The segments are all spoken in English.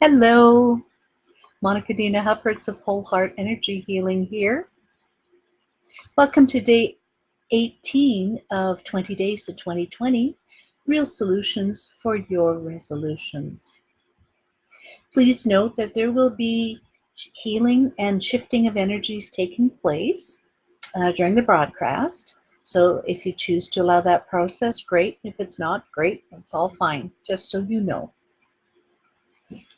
Hello, Monica Dina Hupperts of Whole Heart Energy Healing here. Welcome to day 18 of 20 Days to 2020, Real Solutions for Your Resolutions. Please note that there will be healing and shifting of energies taking place during the broadcast. So if you choose to allow that process, great. If it's not, great. It's all fine, just so you know.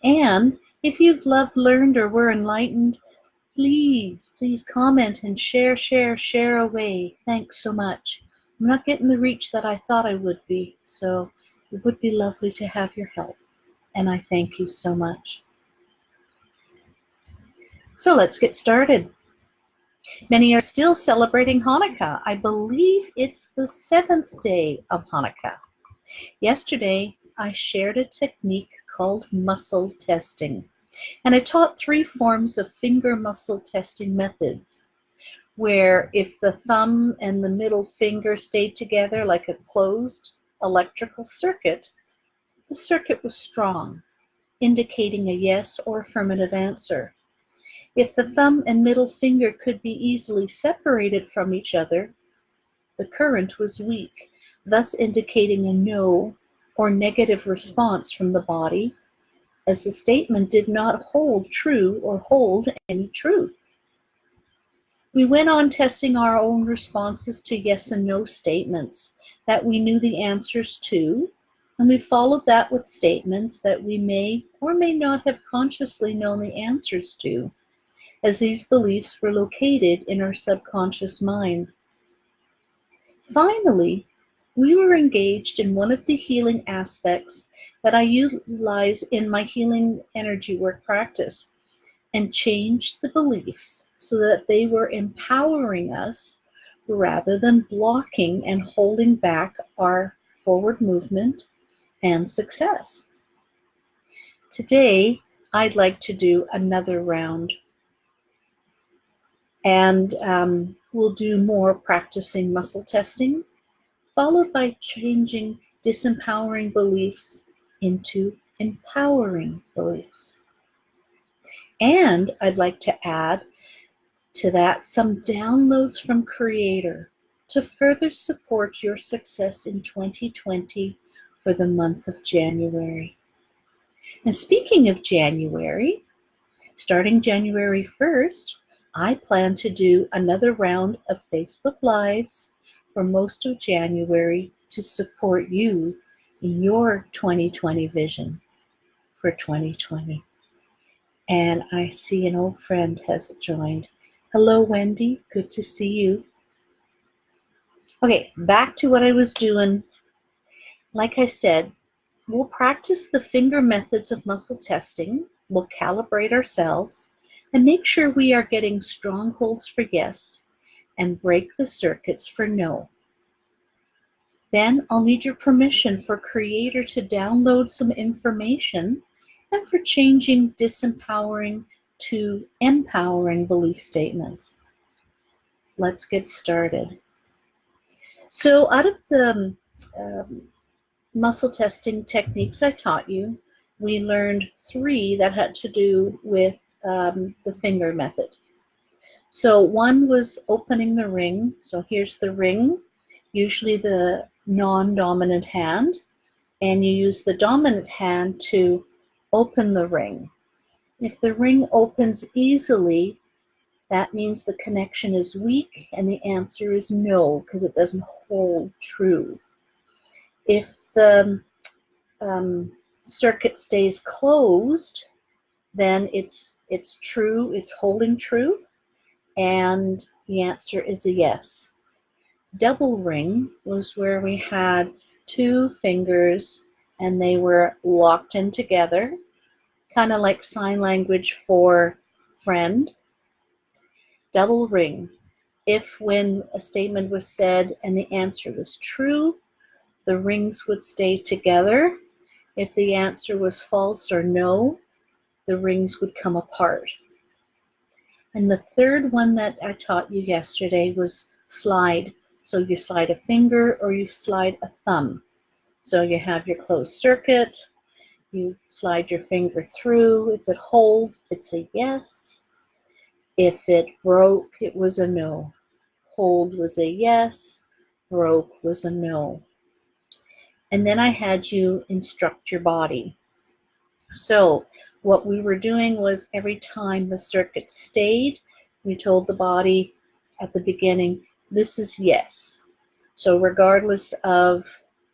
And if you've loved, learned, or were enlightened, please comment and share away. Thanks so much. I'm not getting the reach that I thought I would be, so it would be lovely to have your help. And I thank you so much. So let's get started. Many are still celebrating Hanukkah. I believe it's the 7th day of Hanukkah. Yesterday, I shared a technique called muscle testing. And I taught 3 forms of finger muscle testing methods, where if the thumb and the middle finger stayed together like a closed electrical circuit, the circuit was strong, indicating a yes or affirmative answer. If the thumb and middle finger could be easily separated from each other, the current was weak, thus indicating a no or negative response from the body, as the statement did not hold true or hold any truth. We went on testing our own responses to yes and no statements that we knew the answers to, and we followed that with statements that we may or may not have consciously known the answers to, as these beliefs were located in our subconscious mind. Finally, we were engaged in one of the healing aspects that I utilize in my healing energy work practice, and changed the beliefs so that they were empowering us rather than blocking and holding back our forward movement and success. Today, I'd like to do another round, and we'll do more practicing muscle testing, followed by changing disempowering beliefs into empowering beliefs. And I'd like to add to that some downloads from Creator to further support your success in 2020 for the month of January. And speaking of January, starting January 1st, I plan to do another round of Facebook Lives for most of January to support you in your 2020 vision for 2020. And I see an old friend has joined. Hello, Wendy. Good to see you. Okay, back to what I was doing. Like I said, we'll practice the finger methods of muscle testing. We'll calibrate ourselves and make sure we are getting strongholds for yes and break the circuits for no. Then I'll need your permission for Creator to download some information and for changing disempowering to empowering belief statements. Let's get started. So out of the muscle testing techniques I taught you, we learned 3 that had to do with the finger method. So one was opening the ring. So here's the ring, usually the non-dominant hand, and you use the dominant hand to open the ring. If the ring opens easily, that means the connection is weak and the answer is no, because it doesn't hold true. If the circuit stays closed, then it's true, it's holding truth, and the answer is a yes. Double ring was where we had 2 fingers and they were locked in together, kind of like sign language for friend. Double ring. If when a statement was said and the answer was true, the rings would stay together. If the answer was false or no, the rings would come apart. And the third one that I taught you yesterday was slide. So you slide a finger or you slide a thumb. So you have your closed circuit, You slide your finger through. If it holds, it's a yes. If it broke, it was a no. Hold was a yes. Broke was a no. And then I had you instruct your body. So what we were doing was every time the circuit stayed, we told the body at the beginning, this is yes. So regardless of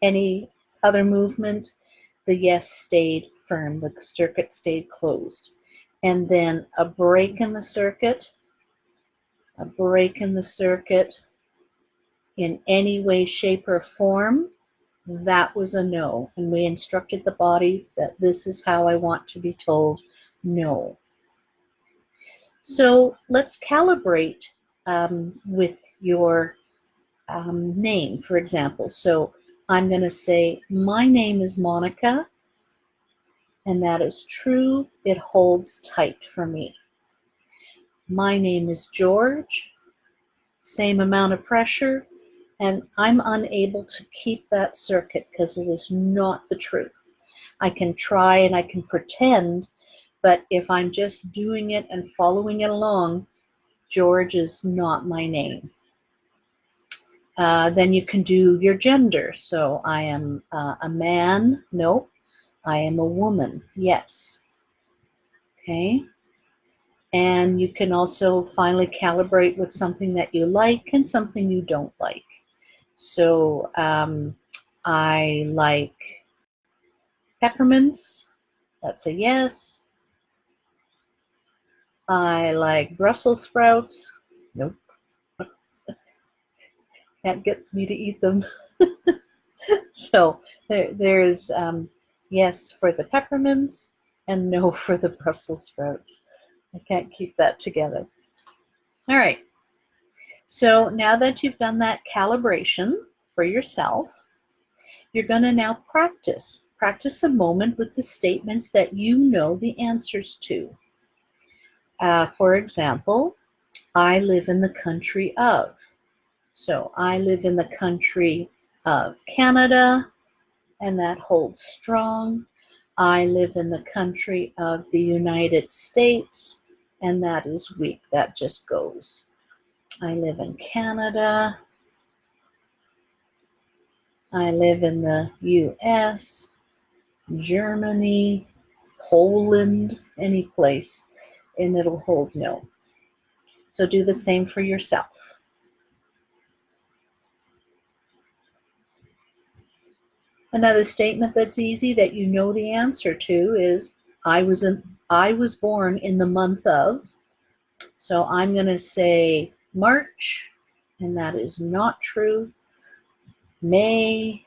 any other movement, the yes stayed firm, the circuit stayed closed. And then a break in the circuit, in any way, shape, or form, that was a no. And we instructed the body that this is how I want to be told no. So let's calibrate with your name, for example. So I'm going to say, my name is Monica, and that is true. It holds tight for me. My name is George, same amount of pressure, and I'm unable to keep that circuit because it is not the truth. I can try and I can pretend, but if I'm just doing it and following it along, George is not my name. Then you can do your gender. So I am a man. No. I am a woman. Yes. Okay. And you can also finally calibrate with something that you like and something you don't like. So I like peppermints. That's a yes. I like Brussels sprouts. Nope. Can't get me to eat them. So there's yes for the peppermints and no for the Brussels sprouts. I can't keep that together. All right. So now that you've done that calibration for yourself, you're going to now practice. Practice a moment with the statements that you know the answers to. For example, I live in the country of. So I live in the country of Canada, and that holds strong. I live in the country of the United States, and that is weak. That just goes. I live in Canada. I live in the US, Germany, Poland, any place, and it'll hold no. So do the same for yourself. Another statement that's easy that you know the answer to is I was born in the month of. So I'm going to say March, and that is not true. May,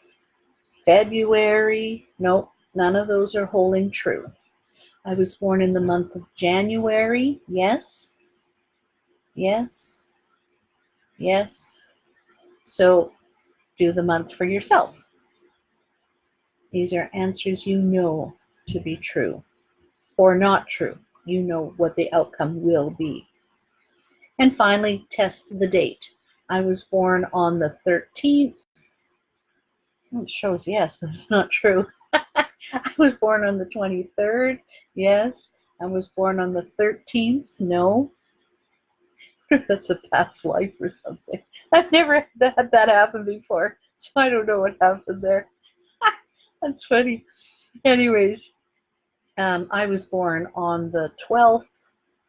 February, nope, none of those are holding true. I was born in the month of January, yes, yes, yes. So do the month for yourself. These are answers you know to be true or not true. You know what the outcome will be. And finally, test the date. I was born on the 13th. It shows yes, but it's not true. I was born on the 23rd. Yes. I was born on the 13th. No. That's a past life or something. I've never had that happen before, so I don't know what happened there. That's funny. Anyways, I was born on the 12th.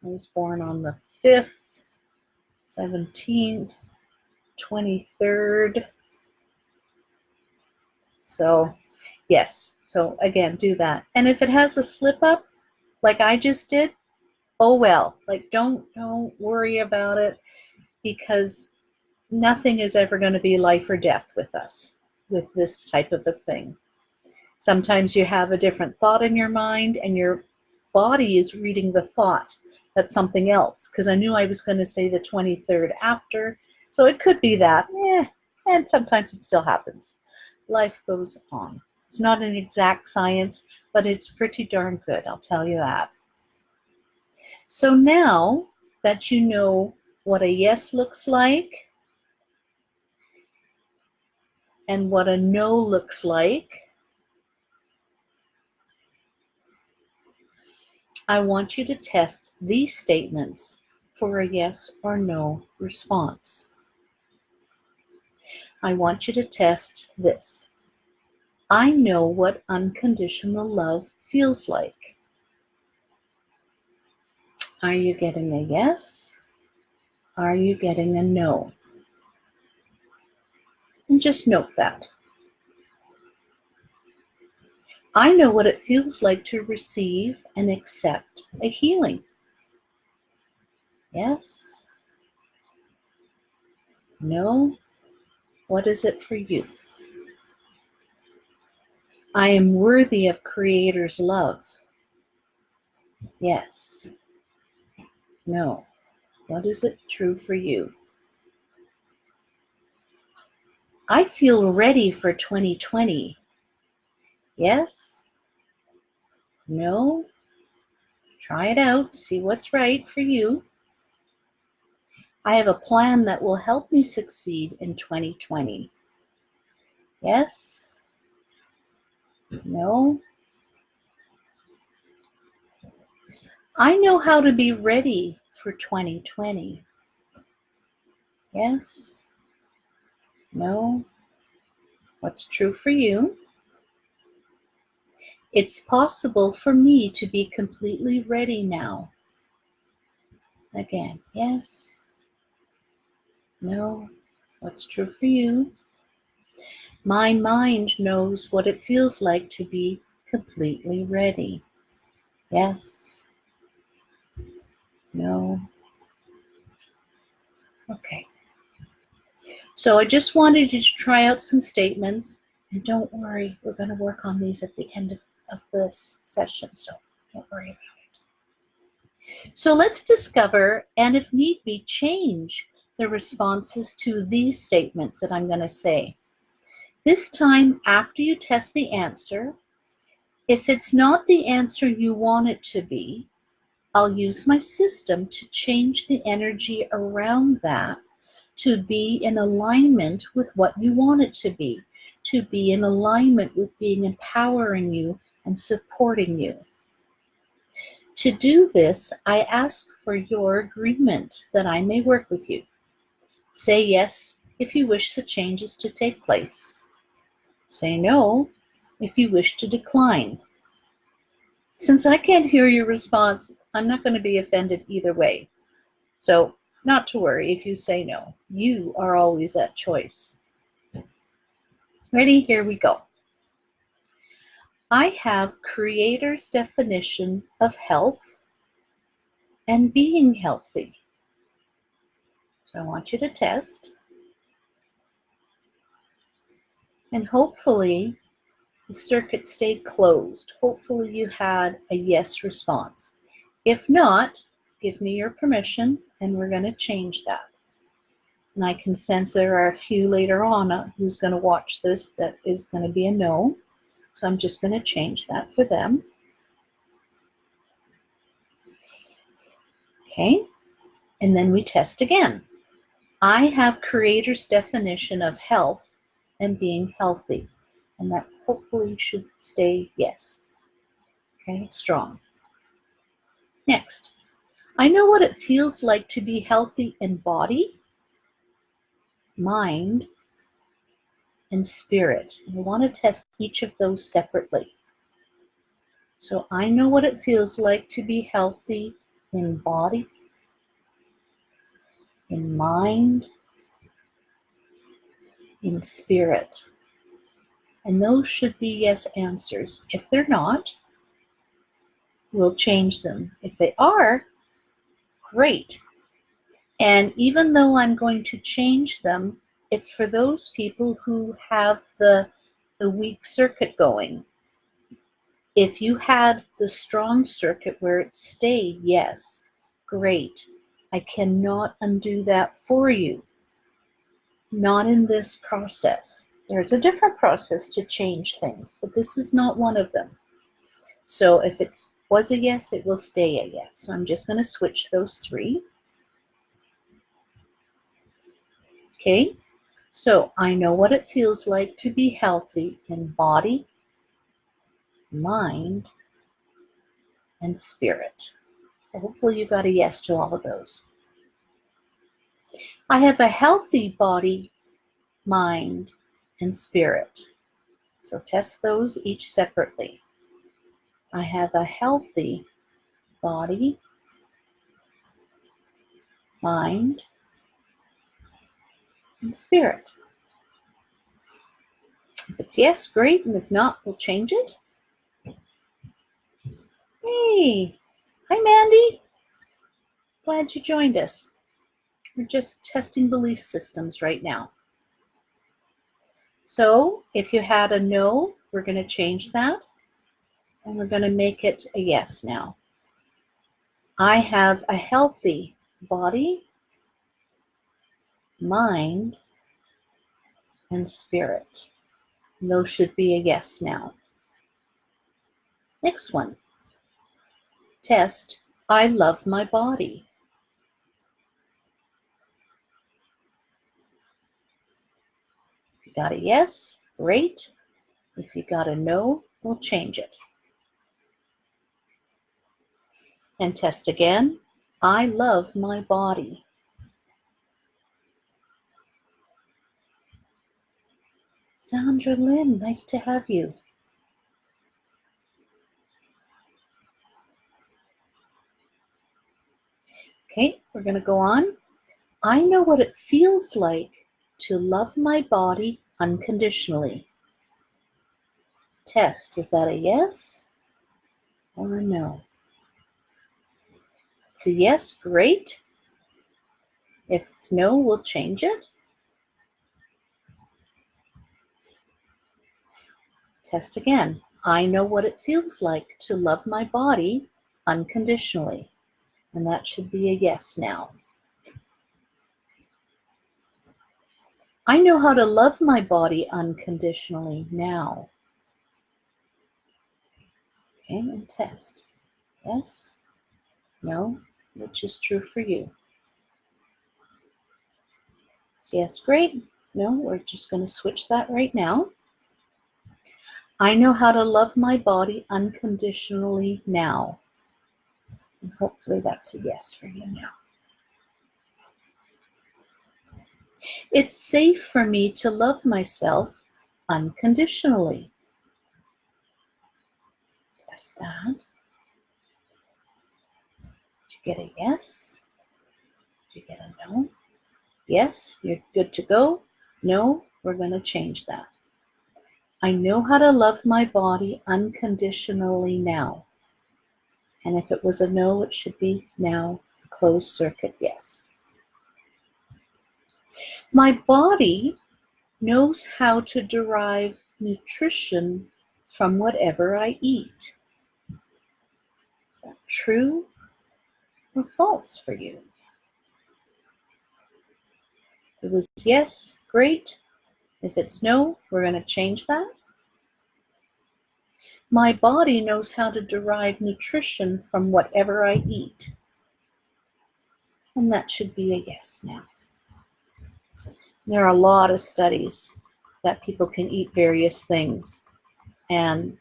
I was born on the 5th, 17th, 23rd. So, yes. So, again, do that. And if it has a slip up, like I just did, oh well. Like, don't worry about it, because nothing is ever going to be life or death with us, with this type of a thing. Sometimes you have a different thought in your mind and your body is reading the thought. That's something else, because I knew I was going to say the 23rd after. So it could be that. And sometimes it still happens. Life goes on. It's not an exact science, but it's pretty darn good, I'll tell you that. So now that you know what a yes looks like and what a no looks like, I want you to test these statements for a yes or no response. I want you to test this. I know what unconditional love feels like. Are you getting a yes? Are you getting a no? And just note that. I know what it feels like to receive and accept a healing. Yes? No? What is it for you? I am worthy of Creator's love. Yes. No. What is it true for you? I feel ready for 2020. Yes? No? Try it out. See what's right for you. I have a plan that will help me succeed in 2020. Yes? No? I know how to be ready for 2020. Yes? No? What's true for you? It's possible for me to be completely ready now. Again, yes? No? What's true for you? My mind knows what it feels like to be completely ready. Yes? No? Okay. So I just wanted you to try out some statements, and don't worry, we're going to work on these at the end of this session, so don't worry about it. So let's discover, and if need be, change the responses to these statements that I'm going to say. This time, after you test the answer, if it's not the answer you want it to be, I'll use my system to change the energy around that to be in alignment with what you want it to be in alignment with being empowering you and supporting you. To do this, I ask for your agreement that I may work with you. Say yes if you wish the changes to take place. Say no if you wish to decline. Since I can't hear your response, I'm not going to be offended either way. So, not to worry if you say no. You are always at choice. Ready? Here we go. I have Creator's definition of health and being healthy. So I want you to test. And hopefully the circuit stayed closed. Hopefully you had a yes response. If not, give me your permission and we're going to change that. And I can sense there are a few later on who's going to watch this that is going to be a no. So I'm just going to change that for them. Okay, and then we test again. I have Creator's definition of health and being healthy. And that hopefully should stay yes. Okay, strong. Next, I know what it feels like to be healthy in body, mind, and spirit. And I want to test each of those separately. So I know what it feels like to be healthy in body, in mind, in spirit. And those should be yes answers. If they're not, we'll change them. If they are, great. And even though I'm going to change them, it's for those people who have the weak circuit going. If you had the strong circuit where it stayed, yes, great. I cannot undo that for you. Not in this process. There's a different process to change things, but this is not one of them. So if it was a yes, it will stay a yes. So I'm just going to switch those three. Okay, so I know what it feels like to be healthy in body, mind, and spirit. So hopefully you got a yes to all of those. I have a healthy body, mind, and spirit. So test those each separately. I have a healthy body, mind, and spirit. If it's yes, great, and if not, we'll change it. Hey, hi Mandy. Glad you joined us. We're just testing belief systems right now. So if you had a no, we're going to change that, and we're going to make it a yes now. I have a healthy body, mind, and spirit. And those should be a yes now. Next one. Test, I love my body. If you got a yes, great. If you got a no, we'll change it. And test again, I love my body. Sandra Lynn, nice to have you. Okay, we're going to go on. I know what it feels like to love my body unconditionally. Test, is that a yes or a no? If it's a yes, great. If it's no, we'll change it. Test again. I know what it feels like to love my body unconditionally. And that should be a yes now. I know how to love my body unconditionally now. Okay, and test. Yes, no, which is true for you. So yes, great. No, we're just going to switch that right now. I know how to love my body unconditionally now. And hopefully that's a yes for you now. It's safe for me to love myself unconditionally. Test that. Did you get a yes? Did you get a no? Yes, you're good to go. No, we're going to change that. I know how to love my body unconditionally now. And if it was a no, it should be now a closed circuit yes. My body knows how to derive nutrition from whatever I eat. Is that true or false for you? If it was yes, great. If it's no, we're going to change that. My body knows how to derive nutrition from whatever I eat. And that should be a yes now. There are a lot of studies that people can eat various things and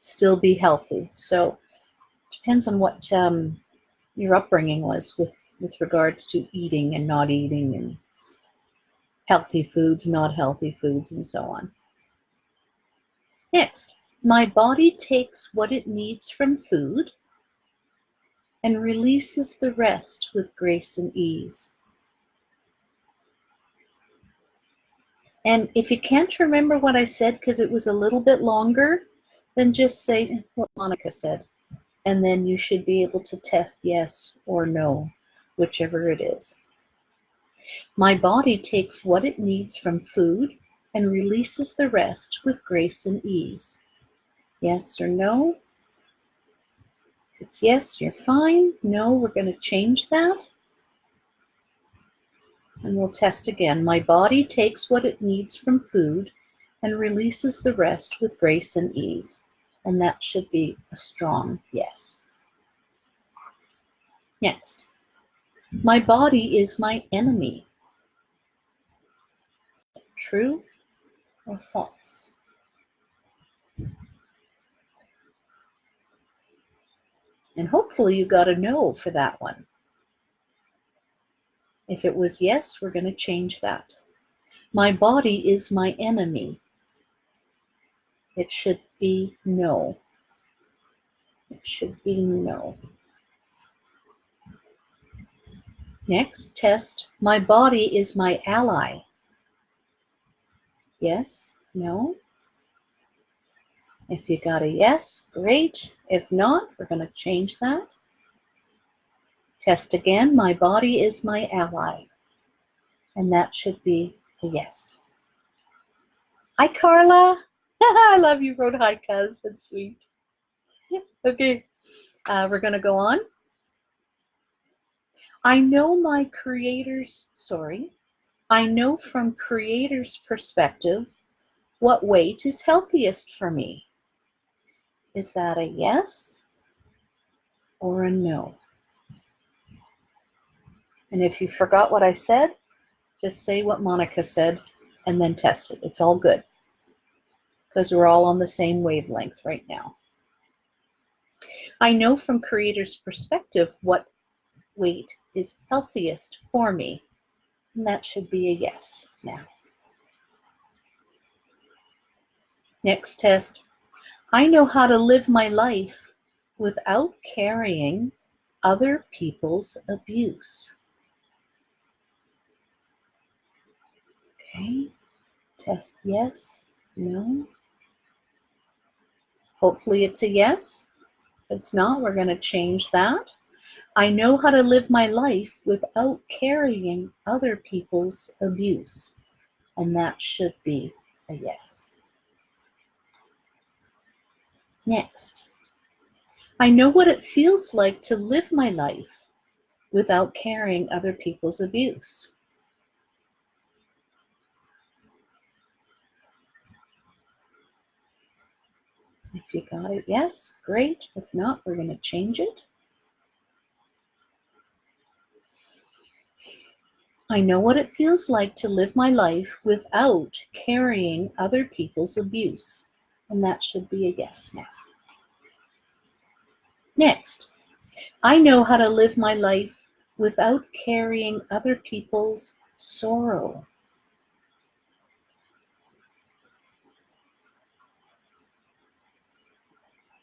still be healthy. So it depends on what your upbringing was with regards to eating and not eating, and healthy foods, not healthy foods, and so on. Next, my body takes what it needs from food and releases the rest with grace and ease. And if you can't remember what I said because it was a little bit longer, then just say what Monica said. And then you should be able to test yes or no, whichever it is. My body takes what it needs from food and releases the rest with grace and ease. Yes or no? If it's yes, you're fine. No, we're going to change that. And we'll test again. My body takes what it needs from food and releases the rest with grace and ease. And that should be a strong yes. Next, my body is my enemy. True or false? And hopefully you got a no for that one. If it was yes, we're going to change that. My body is my enemy. It should be no. It should be no. Next, test. My body is my ally. Yes, no. If you got a yes, great. If not, we're going to change that. Test again. My body is my ally. And that should be a yes. Hi, Carla. I love you wrote hi, cuz. It's sweet. Okay, we're going to go on. I know from Creator's perspective what weight is healthiest for me. Is that a yes or a no? And if you forgot what I said, just say what Monica said and then test it. It's all good because we're all on the same wavelength right now. I know from Creator's perspective what weight is healthiest for me. And that should be a yes now. Next test. I know how to live my life without carrying other people's abuse. Okay, test yes, no. Hopefully it's a yes. If it's not, we're going to change that. I know how to live my life without carrying other people's abuse. And that should be a yes. Next, I know what it feels like to live my life without carrying other people's abuse. If you got it, yes, great. If not, we're going to change it. I know what it feels like to live my life without carrying other people's abuse. And that should be a yes now. Next, I know how to live my life without carrying other people's sorrow.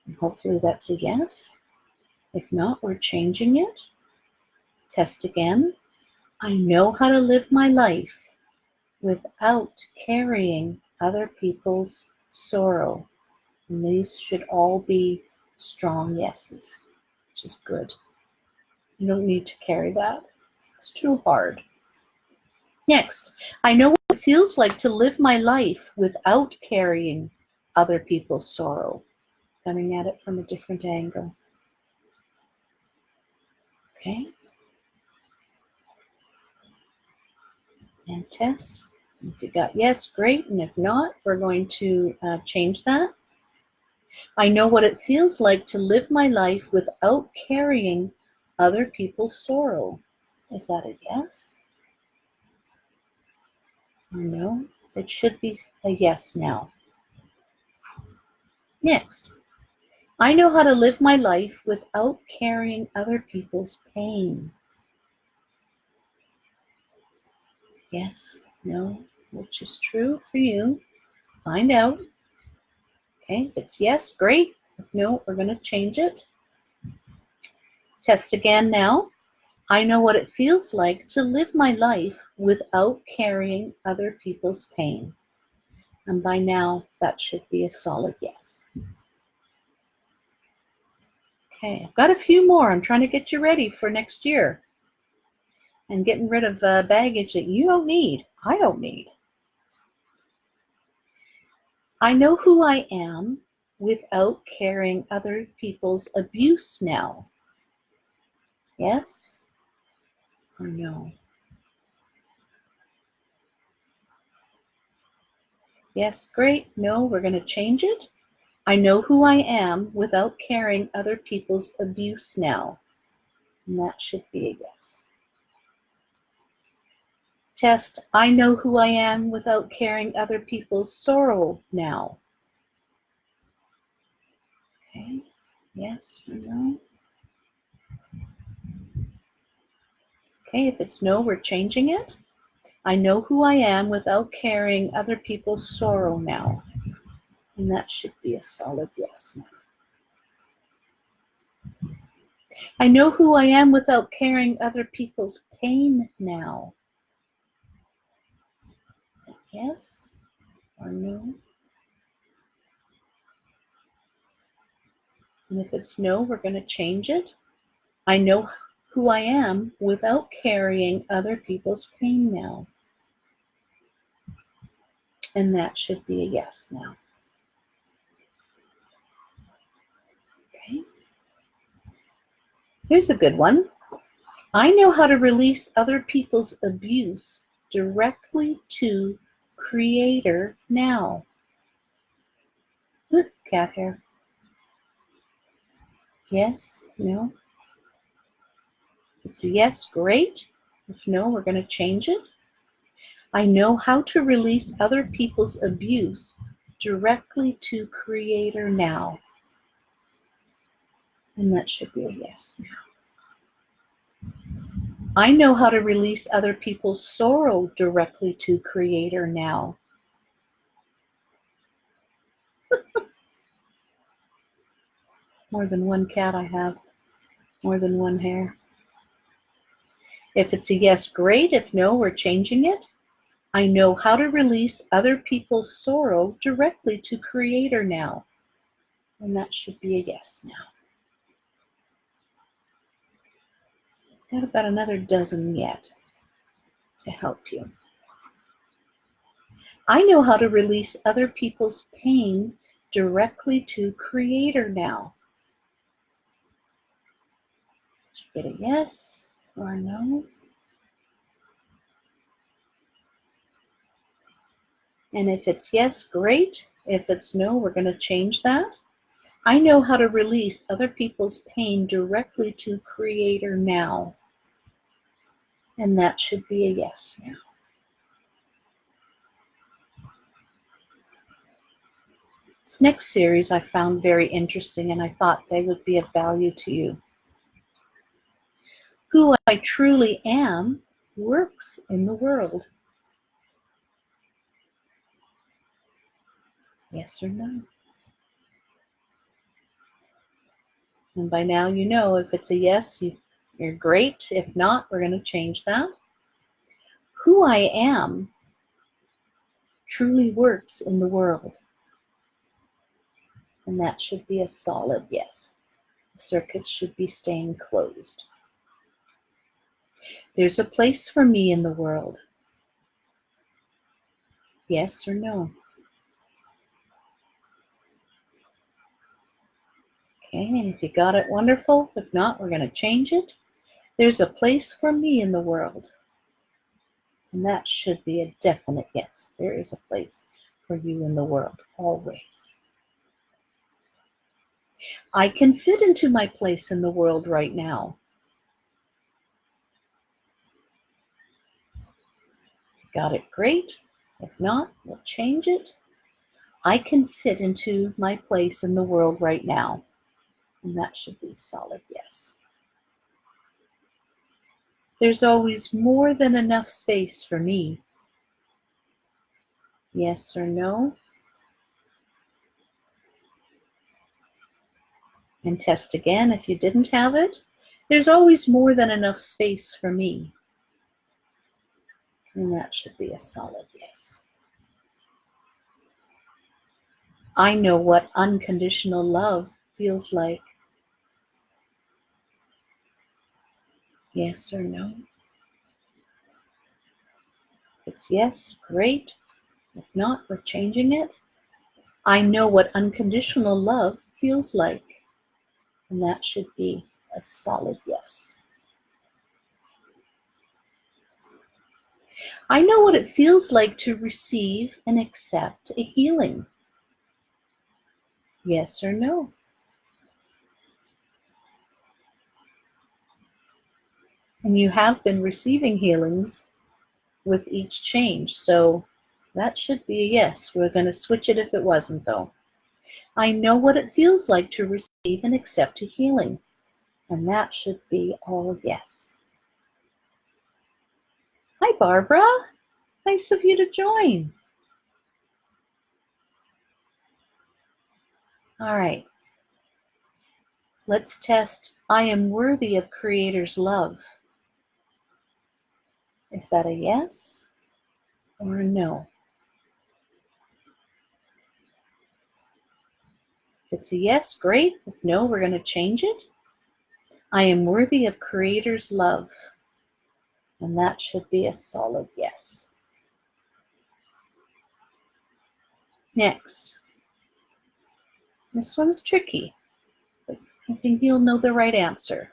And hopefully that's a yes. If not, we're changing it. Test again. I know how to live my life without carrying other people's sorrow. And these should all be strong yeses, which is good. You don't need to carry that. It's too hard. Next, I know what it feels like to live my life without carrying other people's sorrow. Coming at it from a different angle. Okay? And test. If you got yes, great. And if not, we're going to change that. I know what it feels like to live my life without carrying other people's sorrow. Is that a yes? Or no? It should be a yes now. Next, I know how to live my life without carrying other people's pain. Yes, no, which is true for you. Find out. Okay, if it's yes, great. If no, we're going to change it. Test again now. I know what it feels like to live my life without carrying other people's pain. And by now, that should be a solid yes. Okay, I've got a few more. I'm trying to get you ready for next year. And getting rid of baggage that you don't need. I don't need. I know who I am without carrying other people's abuse now. Yes or no? Yes, great. No, we're going to change it. I know who I am without carrying other people's abuse now. And that should be a yes. Test, I know who I am without carrying other people's sorrow now. Okay, yes or no? Okay, if it's no, we're changing it. I know who I am without carrying other people's sorrow now. And that should be a solid yes now. I know who I am without carrying other people's pain now. Yes or no? And if it's no, we're going to change it. I know who I am without carrying other people's pain now. And that should be a yes now. Okay. Here's a good one. I know how to release other people's abuse directly to Creator now. Cat hair. Yes, no. If it's a yes, great. If no, we're going to change it. I know how to release other people's abuse directly to Creator now. And that should be a yes now. I know how to release other people's sorrow directly to Creator now. More than one cat I have. More than one hair. If it's a yes, great. If no, we're changing it. I know how to release other people's sorrow directly to Creator now. And that should be a yes now. Got about another dozen yet to help you. I know how to release other people's pain directly to Creator now. Should get a yes or a no. And if it's yes, great. If it's no, we're going to change that. I know how to release other people's pain directly to Creator now. And that should be a yes now. This next series I found very interesting, and I thought they would be of value to you. Who I truly am works in the world. Yes or no? And by now you know if it's a yes, you're great. If not, we're going to change that. Who I am truly works in the world. And that should be a solid yes. The circuits should be staying closed. There's a place for me in the world. Yes or no? Okay, and if you got it, wonderful. If not, we're going to change it. There's a place for me in the world. And that should be a definite yes. There is a place for you in the world, always. I can fit into my place in the world right now. Got it, great. If not, we'll change it. I can fit into my place in the world right now. And that should be a solid yes. There's always more than enough space for me. Yes or no? And test again if you didn't have it. There's always more than enough space for me. And that should be a solid yes. I know what unconditional love feels like. Yes or no? If it's yes, great. If not, we're changing it. I know what unconditional love feels like. And that should be a solid yes. I know what it feels like to receive and accept a healing. Yes or no? And you have been receiving healings with each change, so that should be a yes. We're going to switch it if it wasn't, though. I know what it feels like to receive and accept a healing, and that should be all yes. Hi, Barbara. Nice of you to join. All right. Let's test. I am worthy of Creator's love. Is that a yes or a no? If it's a yes, great. If no, we're going to change it. I am worthy of Creator's love. And that should be a solid yes. Next. This one's tricky, but I think you'll know the right answer.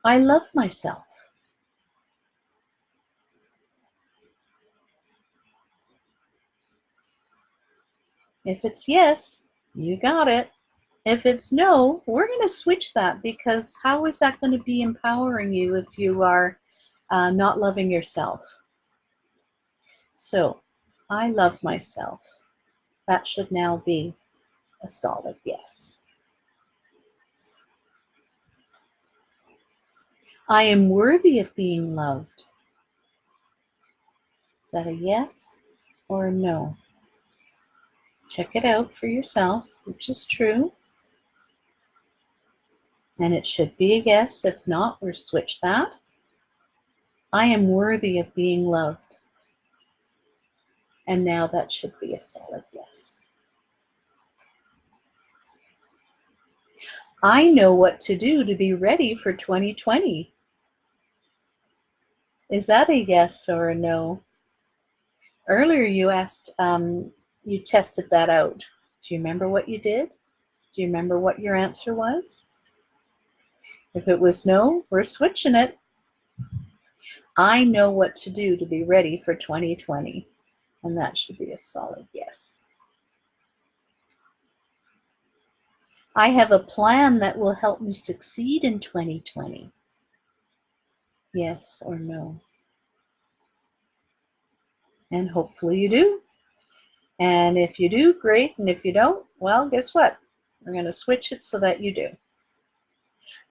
I love myself. If it's yes, you got it. If it's no, we're going to switch that, because how is that going to be empowering you if you are not loving yourself? So, I love myself. That should now be a solid yes. I am worthy of being loved. Is that a yes or a no? Check it out for yourself, which is true. And it should be a yes. If not, we'll switch that. I am worthy of being loved. And now that should be a solid yes. I know what to do to be ready for 2020. Is that a yes or a no? Earlier you asked, you tested that out. Do you remember what you did? Do you remember what your answer was? If it was no, we're switching it. I know what to do to be ready for 2020. And that should be a solid yes. I have a plan that will help me succeed in 2020. Yes or no? And hopefully you do. And if you do, great. And if you don't, well, guess what? We're going to switch it so that you do.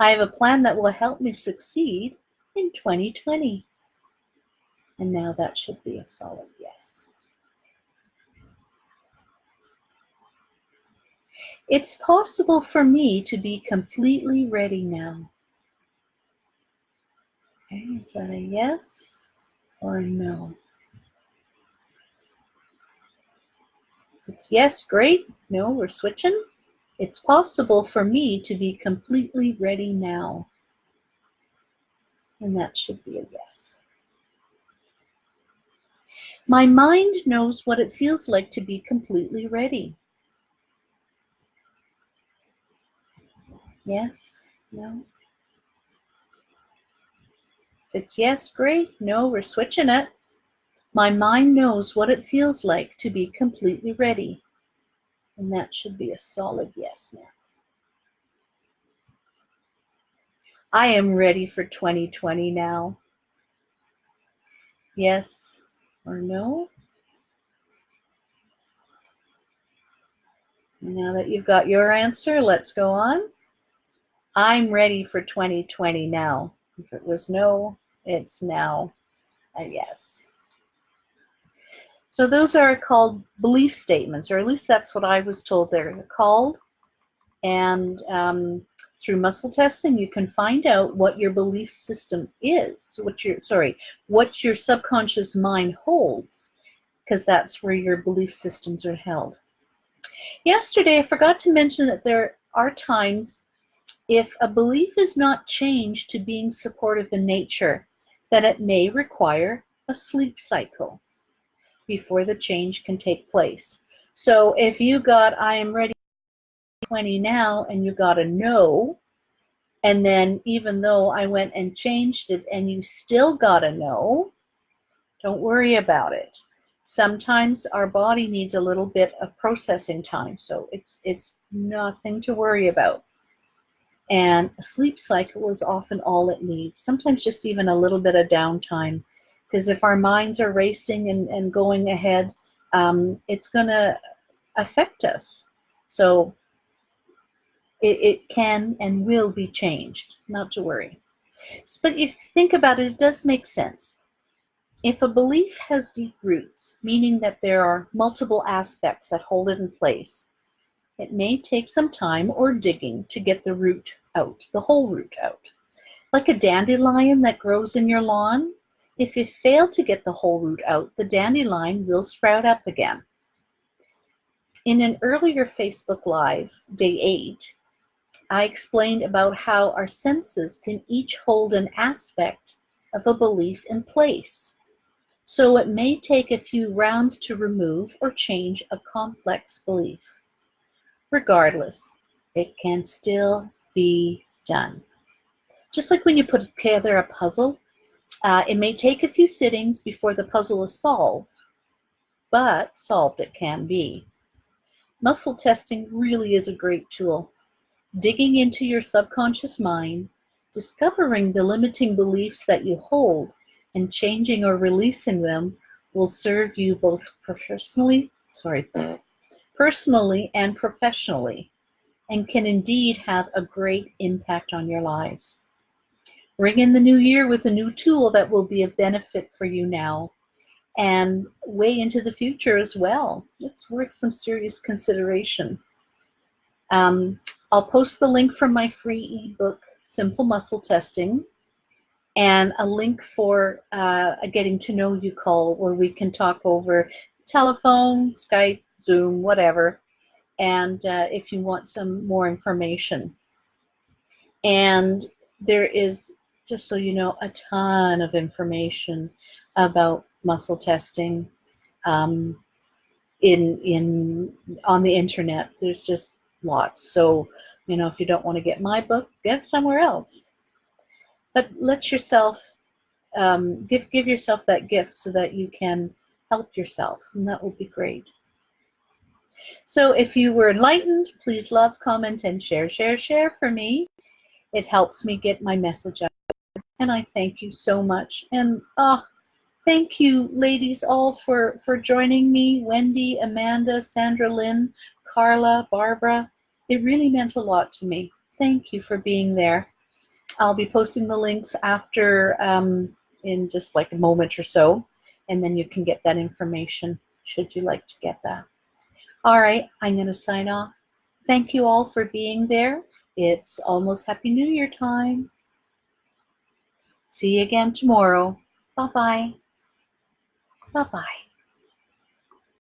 I have a plan that will help me succeed in 2020. And now that should be a solid yes. It's possible for me to be completely ready now. Okay, is that a yes or a no? If it's yes, great. No, we're switching. It's possible for me to be completely ready now. And that should be a yes. My mind knows what it feels like to be completely ready. Yes, no. If it's yes, great. No, we're switching it. My mind knows what it feels like to be completely ready. And that should be a solid yes now. I am ready for 2020 now. Yes or no? And now that you've got your answer, let's go on. I'm ready for 2020 now. If it was no, it's now a yes. So those are called belief statements, or at least that's what I was told they're called. And through muscle testing, you can find out what your belief system is, what your subconscious mind holds, because that's where your belief systems are held. Yesterday, I forgot to mention that there are times if a belief is not changed to being supportive in nature, that it may require a sleep cycle before the change can take place. So if you got, I am ready 20 now, and you got a no, and then even though I went and changed it and you still got a no, don't worry about it. Sometimes our body needs a little bit of processing time, so it's nothing to worry about. And a sleep cycle is often all it needs. Sometimes just even a little bit of downtime, because if our minds are racing and going ahead, it's going to affect us. So it can and will be changed, not to worry. But if you think about it, it does make sense. If a belief has deep roots, meaning that there are multiple aspects that hold it in place, it may take some time or digging to get the root out, the whole root out. Like a dandelion that grows in your lawn, if you fail to get the whole root out, the dandelion will sprout up again. In an earlier Facebook Live, day 8, I explained about how our senses can each hold an aspect of a belief in place. So it may take a few rounds to remove or change a complex belief. Regardless, it can still be done. Just like when you put together a puzzle, it may take a few sittings before the puzzle is solved, but solved it can be. Muscle testing really is a great tool. Digging into your subconscious mind, discovering the limiting beliefs that you hold, and changing or releasing them will serve you both personally and professionally, and can indeed have a great impact on your lives. Ring in the new year with a new tool that will be of benefit for you now and way into the future as well. It's worth some serious consideration. I'll post the link from my free ebook, Simple Muscle Testing, and a link for a getting to know you call where we can talk over telephone, Skype, Zoom, whatever, and if you want some more information. And there is, just so you know, a ton of information about muscle testing on the internet. There's just lots. So, if you don't want to get my book, get somewhere else. But let yourself give yourself that gift so that you can help yourself, and that will be great. So if you were enlightened, please love, comment, and share for me. It helps me get my message out, and I thank you so much. And thank you, ladies, all for joining me. Wendy, Amanda, Sandra Lynn, Carla, Barbara. It really meant a lot to me. Thank you for being there. I'll be posting the links after in just like a moment or so, and then you can get that information should you like to get that. All right, I'm going to sign off. Thank you all for being there. It's almost Happy New Year time. See you again tomorrow. Bye-bye. Bye-bye.